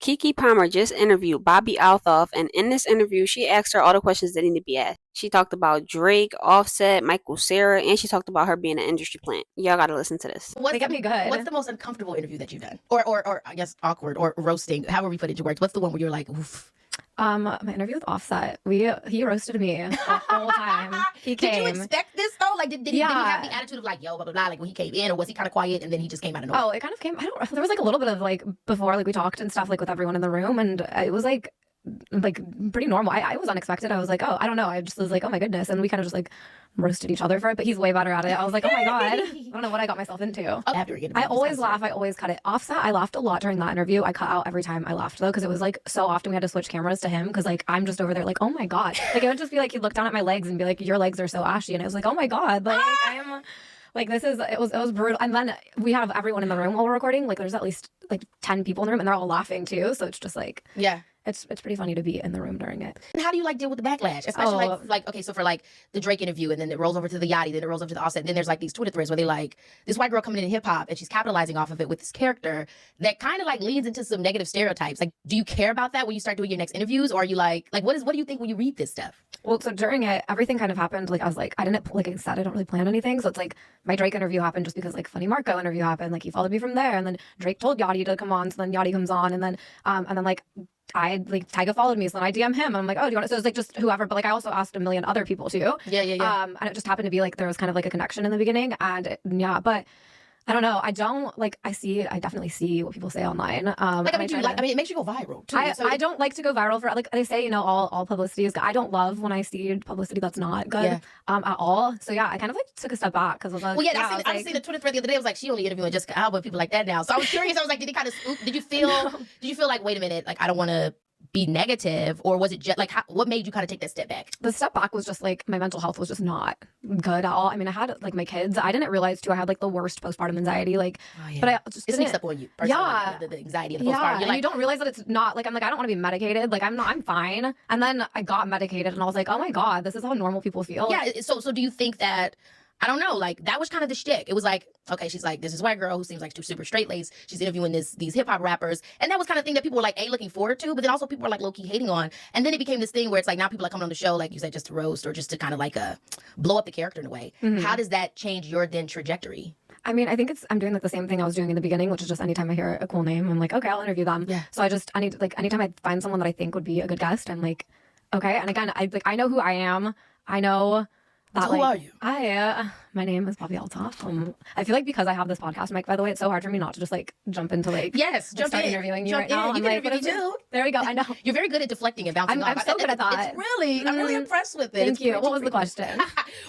Keke Palmer just interviewed Bobbi Althoff, and in this interview, she asked her all the questions that need to be asked. She talked about Drake, Offset, Michael Cera, and she talked about her being an industry plant. Y'all gotta listen to this. They get me good. What's the most uncomfortable interview that you've done? Or I guess awkward or roasting, however we put it into words. What's the one where you're like, oof? My interview with Offset, he roasted me the whole time. He came. Did you expect this though? Like, did he have the attitude of like, yo, blah blah blah, like when he came in, or was he kind of quiet and then he just came out of nowhere? Oh, it kind of came. There was like a little bit of like before, like we talked and stuff, like with everyone in the room, and it was like pretty normal. I was unexpected. I was like, oh, I don't know. I just was like, oh my goodness, and we kind of just like roasted each other for it. But he's way better at it. I was like, oh my god, I don't know what I got myself into. I always laugh. I always cut it. Offset, I laughed a lot during that interview. I cut out every time I laughed though, because it was like so often we had to switch cameras to him, because like I'm just over there like, oh my god, like it would just be like he'd look down at my legs and be like, your legs are so ashy, and I was like, oh my god, like I am. Like it was brutal. And then we have everyone in the room while we're recording. Like there's at least like 10 people in the room, and they're all laughing too. So it's just like, yeah, it's pretty funny to be in the room during it. And how do you like deal with the backlash? Especially like okay, so for like the Drake interview, and then it rolls over to the Yachty, then it rolls over to the Offset, and then there's like these Twitter threads where they like this white girl coming in hip hop and she's capitalizing off of it with this character that kind of like leans into some negative stereotypes. Like, do you care about that when you start doing your next interviews, or are you like what do you think when you read this stuff? Well, so during it, everything kind of happened. Like I was like, I didn't, like I said, I don't really plan anything. So it's like my Drake interview happened just because like Funny Marco interview happened. Like he followed me from there, and then Drake told Yachty to come on. So then Yachty comes on, and then like Tyga followed me, so then I DM him. I'm like, oh, do you want to? So it's like just whoever, but like I also asked a million other people too. Yeah. And it just happened to be like there was kind of like a connection in the beginning, and but I don't know. I don't like. I definitely see what people say online. Like, I mean, it makes you go viral too. I don't like to go viral for, like they say, you know, all publicity is good. I don't love when I see publicity that's not good at all. So yeah, I kind of like took a step back because I was like, well, yeah, I seen the Twitter thread the other day. I was like, she only interviewing Jessica Alba, people like that now. So I was curious. I was like, did it kind of spook? Did you feel like, wait a minute, like I don't want to be negative, or was it just like what made you kind of take that step back? The step back was just like my mental health was just not good at all. I mean, I had like my kids. I didn't realize too I had like the worst postpartum anxiety. Like, but I just it sneaks up on you. Yeah, the anxiety of the postpartum. You're like, you don't realize that it's not like I'm like I don't want to be medicated. Like I'm fine. And then I got medicated, and I was like, oh my god, this is how normal people feel. Yeah. So do you think that? I don't know, like, that was kind of the shtick. It was like, okay, she's like, this is white girl who seems like super straight-laced. She's interviewing these hip-hop rappers. And that was kind of thing that people were, like, looking forward to, but then also people were, like, low-key hating on. And then it became this thing where it's like, now people are coming on the show, like you said, just to roast or just to kind of, like, blow up the character in a way. Mm-hmm. How does that change your, then, trajectory? I mean, I think I'm doing like the same thing I was doing in the beginning, which is just anytime I hear a cool name, I'm like, okay, I'll interview them. Yeah. So anytime I find someone that I think would be a good guest, I'm like, okay. And again, I know who I am. I know... So who are you? My name is Bobbi Althoff. I feel like because I have this podcast mic, by the way, it's so hard for me not to just like jump into like start interviewing you right now. You can interview me too. There we go. I know you're very good at deflecting and bouncing off. I'm so good at that. It's really, I'm really impressed with it. Thank you. What was the question?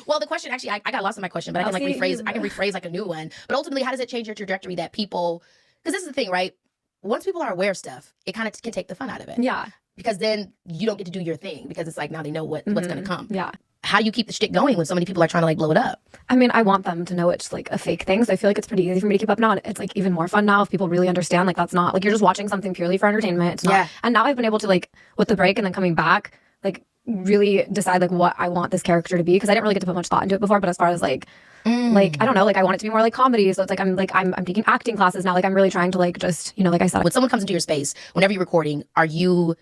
Well, the question actually, I got lost in my question, but I can rephrase like a new one. But ultimately, how does it change your trajectory that people? Because this is the thing, right? Once people are aware of stuff, it kind of can take the fun out of it. Yeah. Because then you don't get to do your thing because it's like now they know what's going to come. Yeah. How do you keep the shtick going when so many people are trying to like blow it up? I mean, I want them to know it's like a fake thing. So I feel like it's pretty easy for me to keep up now. It's like even more fun now if people really understand like that's not like you're just watching something purely for entertainment. It's not. Yeah. And now I've been able to like with the break and then coming back, like really decide like what I want this character to be, because I didn't really get to put much thought into it before. But as far as like I don't know, like I want it to be more like comedy. So it's like I'm taking acting classes now. Like I'm really trying to like just, you know, like I said, when someone comes into your space, whenever you're recording, are you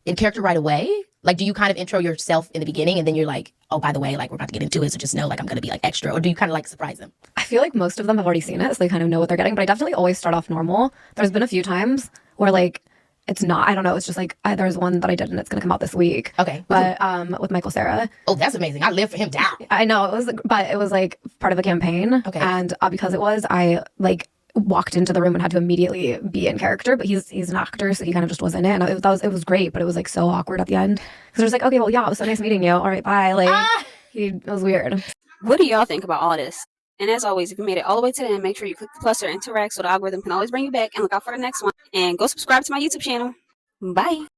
in character right away? Like, do you kind of intro yourself in the beginning and then you're like, oh, by the way, like we're about to get into it, so just know like I'm going to be like extra? Or do you kind of like surprise them? I feel like most of them have already seen it, so they kind of know what they're getting. But I definitely always start off normal. There's been a few times where like it's not, I don't know, it's just like there's one that I did and it's going to come out this week. Okay. But with Michael Cera. Oh, that's amazing. I live for him down. I know, it was like part of a campaign. Okay. And because it was, I like walked into the room and had to immediately be in character, but he's an actor, so he kind of just was in it, and it was great, but it was like so awkward at the end because it was like, okay, well, yeah, it was so nice meeting you, all right, bye. Like it was weird. What do y'all think about all this? And as always, if you made it all the way to the end, make sure you click the plus or interact so the algorithm can always bring you back, and look out for the next one, and go subscribe to my YouTube channel. Bye.